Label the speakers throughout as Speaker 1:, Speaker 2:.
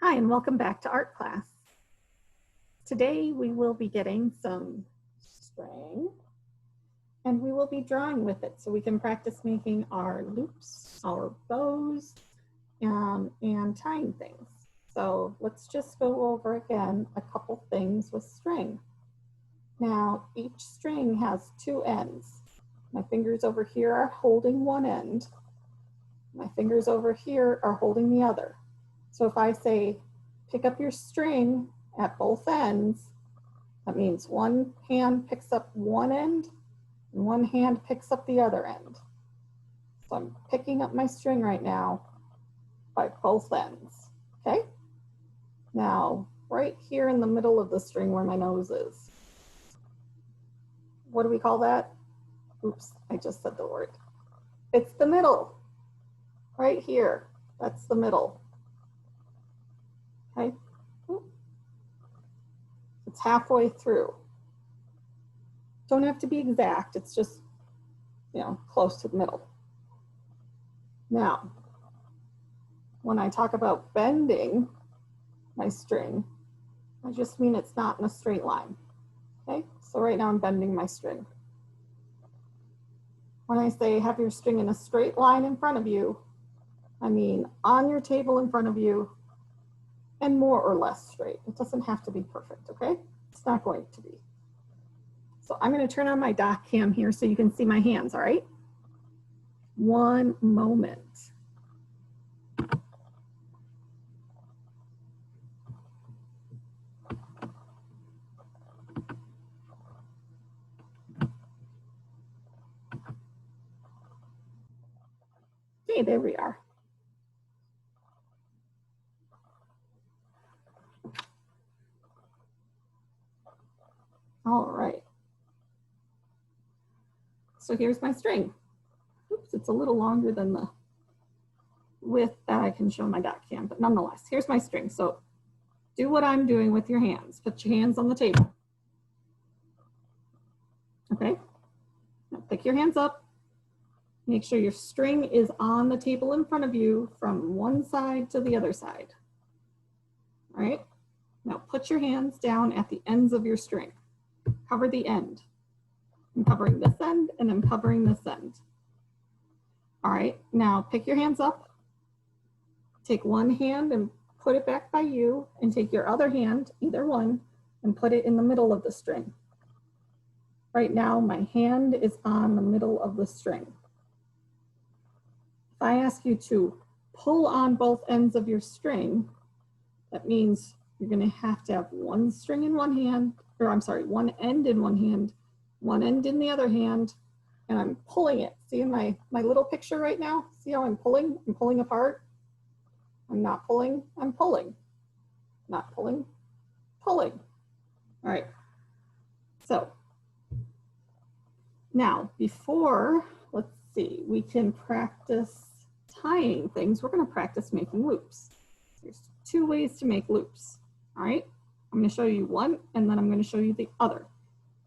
Speaker 1: Hi, and welcome back to art class. Today we will be getting some string and we will be drawing with it so we can practice making our loops, our bows, and tying things. So let's just go over again a couple things with string. Now each string has two ends. My fingers over here are holding one end. My fingers over here are holding the other. So if I say, pick up your string at both ends, that means one hand picks up one end and one hand picks up the other end. So I'm picking up my string right now by both ends, okay? Now, right here in the middle of the string where my nose is, what do we call that? Oops, I just said the word. It's the middle, right here. That's the middle. Okay, it's halfway through. Don't have to be exact, it's just, close to the middle. Now, when I talk about bending my string, I just mean it's not in a straight line. Okay, so right now I'm bending my string. When I say have your string in a straight line in front of you, I mean on your table in front of you and more or less straight. It doesn't have to be perfect, okay? It's not going to be. So I'm going to turn on my doc cam here so you can see my hands, all right? One moment. Okay, there we are. All right. So here's my string. Oops, it's a little longer than the width that I can show my doc cam, but nonetheless, here's my string. So do what I'm doing with your hands. Put your hands on the table. Okay, now pick your hands up. Make sure your string is on the table in front of you from one side to the other side. All right, now put your hands down at the ends of your string. Cover the end. I'm covering this end and I'm covering this end. All right, now pick your hands up. Take one hand and put it back by you and take your other hand, either one, and put it in the middle of the string. Right now, my hand is on the middle of the string. If I ask you to pull on both ends of your string, that means you're going to have to have one string in one hand, or I'm sorry, one end in one hand, one end in the other hand, and I'm pulling it. See in my little picture right now? See how I'm pulling? I'm pulling apart. I'm not pulling, I'm pulling. Not pulling, pulling. All right. So now before, let's see, we can practice tying things. We're going to practice making loops. There's two ways to make loops. All right. I'm going to show you one and then I'm going to show you the other.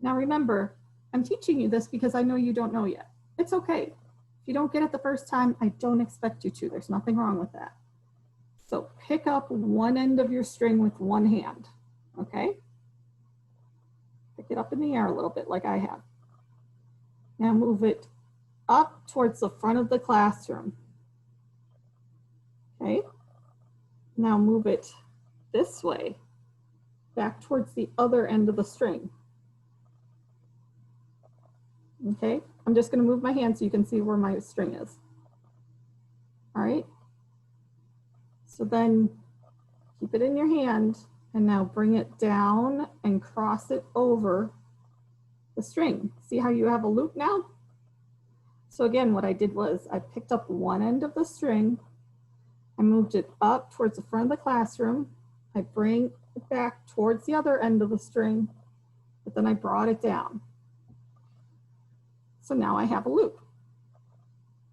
Speaker 1: Now remember, I'm teaching you this because I know you don't know yet. It's okay. If you don't get it the first time, I don't expect you to. There's nothing wrong with that. So pick up one end of your string with one hand, okay? Pick it up in the air a little bit like I have. Now move it up towards the front of the classroom, okay? Now move it this way, back towards the other end of the string. Okay, I'm just gonna move my hand so you can see where my string is. All right. So then keep it in your hand and now bring it down and cross it over the string. See how you have a loop now? So again, what I did was I picked up one end of the string, I moved it up towards the front of the classroom, I bring it back towards the other end of the string, but then I brought it down. So now I have a loop.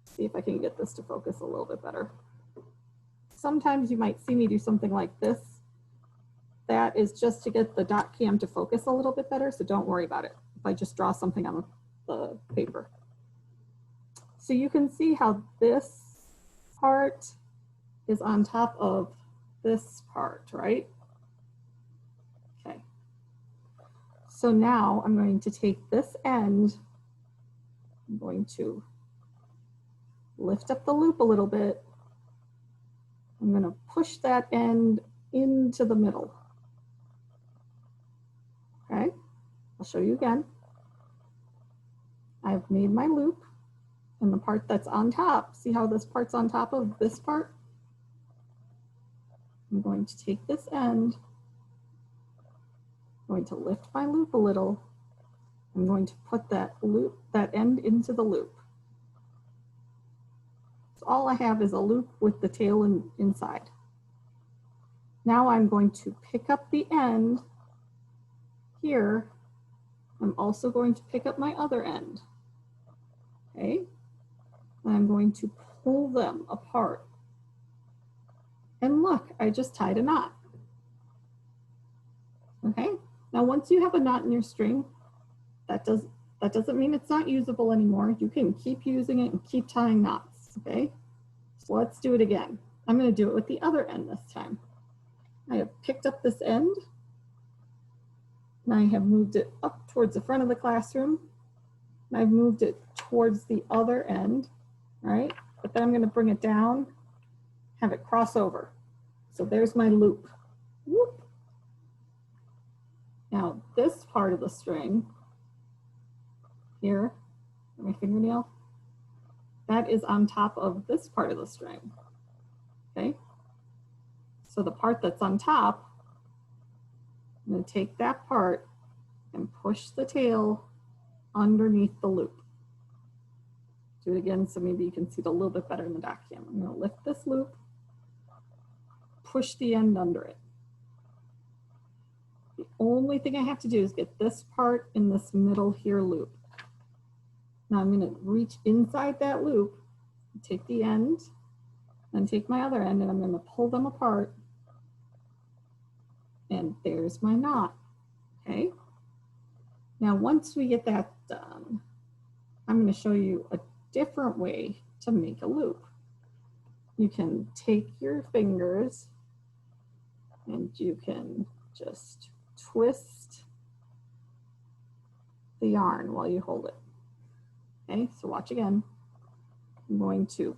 Speaker 1: See if I can get this to focus a little bit better. Sometimes you might see me do something like this. That is just to get the doc cam to focus a little bit better, so don't worry about it if I just draw something on the paper. So you can see how this part is on top of this part, right? Okay. So now I'm going to take this end, I'm going to lift up the loop a little bit. I'm going to push that end into the middle. Okay, I'll show you again. I've made my loop, and the part that's on top, see how this part's on top of this part? I'm going to take this end, I'm going to lift my loop a little. I'm going to put that end into the loop. So all I have is a loop with the tail inside. Now I'm going to pick up the end here. I'm also going to pick up my other end. Okay, and I'm going to pull them apart. And look, I just tied a knot. Okay, now once you have a knot in your string, that doesn't mean it's not usable anymore. You can keep using it and keep tying knots, okay? So let's do it again. I'm gonna do it with the other end this time. I have picked up this end, and I have moved it up towards the front of the classroom, and I've moved it towards the other end, right? But then I'm gonna bring it down, have it cross over. So there's my loop. Whoop. Now this part of the string here, my fingernail, that is on top of this part of the string, okay? So the part that's on top, I'm gonna take that part and push the tail underneath the loop. Do it again so maybe you can see it a little bit better in the doc cam. I'm gonna lift this loop, push the end under it. The only thing I have to do is get this part in this middle here loop. Now I'm gonna reach inside that loop, take the end, and take my other end, and I'm gonna pull them apart. And there's my knot, okay? Now once we get that done, I'm gonna show you a different way to make a loop. You can take your fingers and you can just twist the yarn while you hold it. Okay, so watch again. I'm going to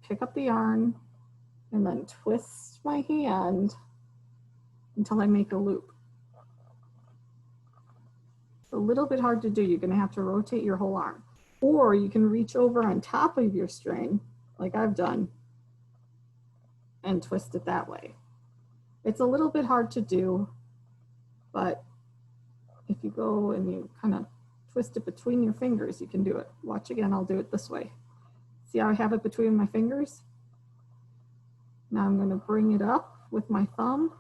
Speaker 1: pick up the yarn and then twist my hand until I make a loop. It's a little bit hard to do. You're gonna have to rotate your whole arm. Or you can reach over on top of your string, like I've done, and twist it that way. It's a little bit hard to do, but if you go and you kind of twist it between your fingers, you can do it. Watch again, I'll do it this way. See how I have it between my fingers? Now I'm gonna bring it up with my thumb.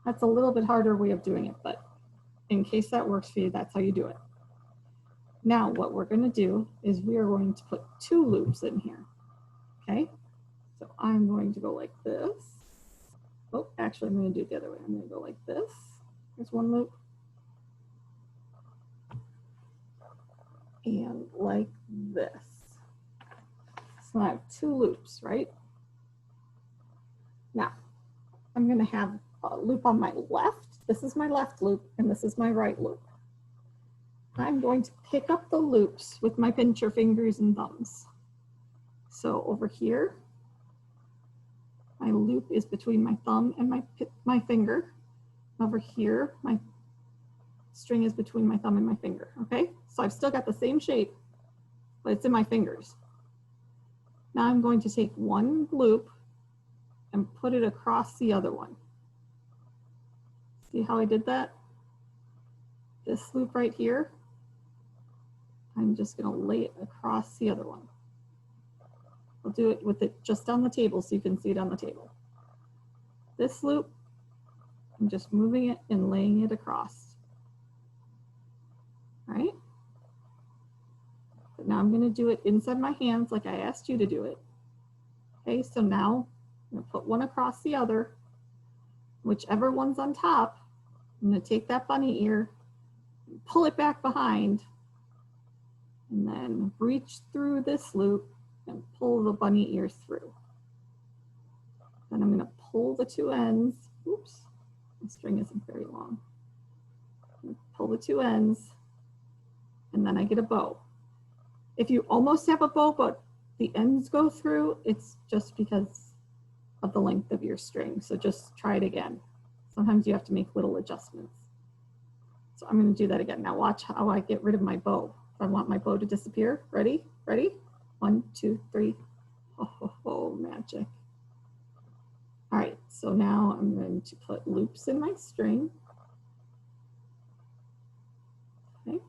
Speaker 1: That's a little bit harder way of doing it, but in case that works for you, that's how you do it. Now what we're gonna do is we are going to put 2 loops in here, okay? So I'm going to go like this. Oh, actually I'm gonna do it the other way. I'm gonna go like this. Here's 1 loop. And like this. So I have 2 loops, right? Now, I'm gonna have a loop on my left. This is my left loop, and this is my right loop. I'm going to pick up the loops with my pincher fingers and thumbs. So over here, my loop is between my thumb and my finger. Over here, my string is between my thumb and my finger, okay? So I've still got the same shape, but it's in my fingers. Now I'm going to take 1 loop and put it across the other one. See how I did that? This loop right here, I'm just gonna lay it across the other one. I'll do it with it just on the table so you can see it on the table. This loop, I'm just moving it and laying it across. All right? But now I'm gonna do it inside my hands like I asked you to do it. Okay, so now I'm gonna put one across the other. Whichever one's on top, I'm gonna take that bunny ear, pull it back behind, and then reach through this loop and pull the bunny ear through. Then I'm going to pull the two ends. Oops, the string isn't very long. Pull the two ends, and then I get a bow. If you almost have a bow, but the ends go through, it's just because of the length of your string. So just try it again. Sometimes you have to make little adjustments. So I'm going to do that again. Now watch how I get rid of my bow. If I want my bow to disappear, ready? Ready? 1, 2, 3. Oh, magic. All right, so now I'm going to put loops in my string. Okay.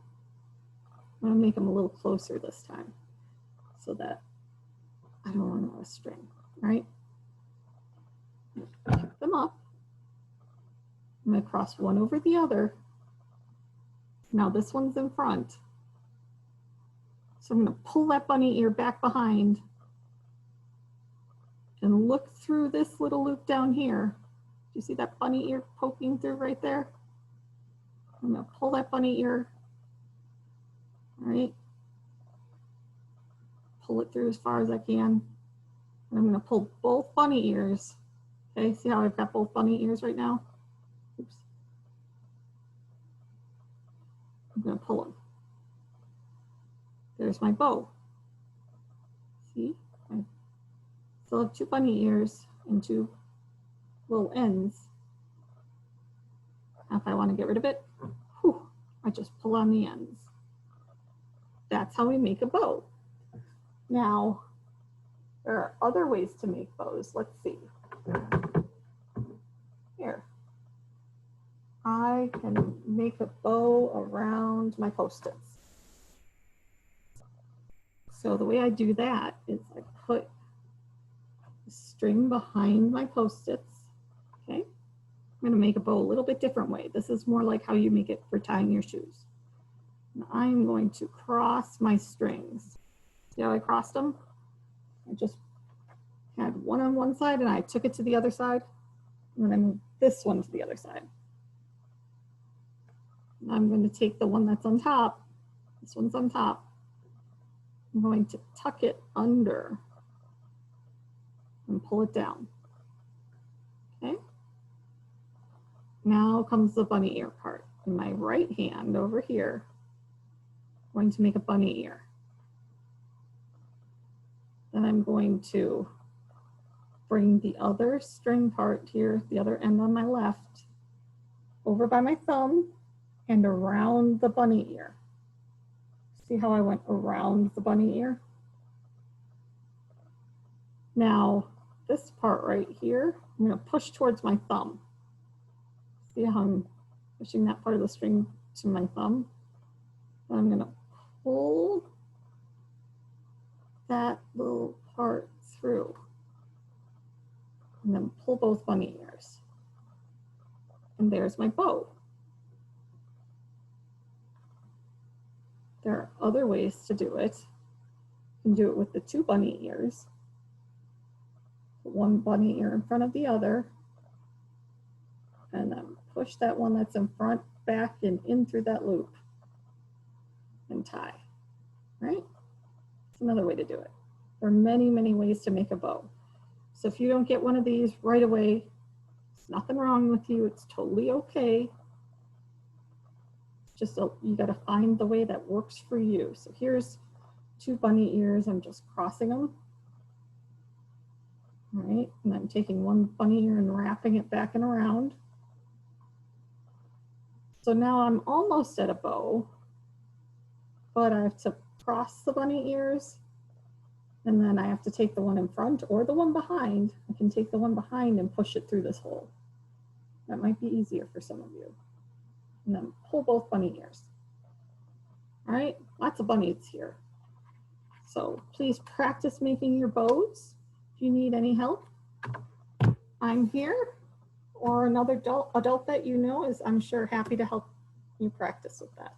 Speaker 1: I'm going to make them a little closer this time so that I don't run out of string, right? Pick them up. I'm going to cross one over the other. Now this one's in front. So I'm going to pull that bunny ear back behind and look through this little loop down here. Do you see that bunny ear poking through right there? I'm going to pull that bunny ear, all right? Pull it through as far as I can. And I'm going to pull both bunny ears. Okay, see how I've got both bunny ears right now? Oops. I'm going to pull them. There's my bow. See? I still have two bunny ears and two little ends. Now if I want to get rid of it, whew, I just pull on the ends. That's how we make a bow. Now, there are other ways to make bows. Let's see. Here. I can make a bow around my Post-its. So the way I do that is I put the string behind my Post-its. Okay. I'm going to make a bow a little bit different way. This is more like how you make it for tying your shoes. And I'm going to cross my strings. See how I crossed them? I just had one on one side and I took it to the other side. And then I moved this one to the other side. And I'm going to take the one that's on top. This one's on top. I'm going to tuck it under and pull it down. Okay. Now comes the bunny ear part. In my right hand over here, I'm going to make a bunny ear. Then I'm going to bring the other string part here, the other end on my left, over by my thumb and around the bunny ear. See how I went around the bunny ear? Now, this part right here, I'm going to push towards my thumb. See how I'm pushing that part of the string to my thumb? And I'm going to pull that little part through. And then pull both bunny ears. And there's my bow. There are other ways to do it. You can do it with the two bunny ears. Put one bunny ear in front of the other. And then push that one that's in front back and in through that loop. And tie, right? It's another way to do it. There are many, many ways to make a bow. So if you don't get one of these right away, there's nothing wrong with you. It's totally okay. Just you got to find the way that works for you. So here's two bunny ears. I'm just crossing them. All right, and I'm taking one bunny ear and wrapping it back and around. So now I'm almost at a bow, but I have to cross the bunny ears, and then I have to take the one in front or the one behind. I can take the one behind and push it through this hole. That might be easier for some of you. And then pull both bunny ears. All right, lots of bunnies here. So please practice making your bows. If you need any help, I'm here, or another adult that you know is, I'm sure, happy to help you practice with that.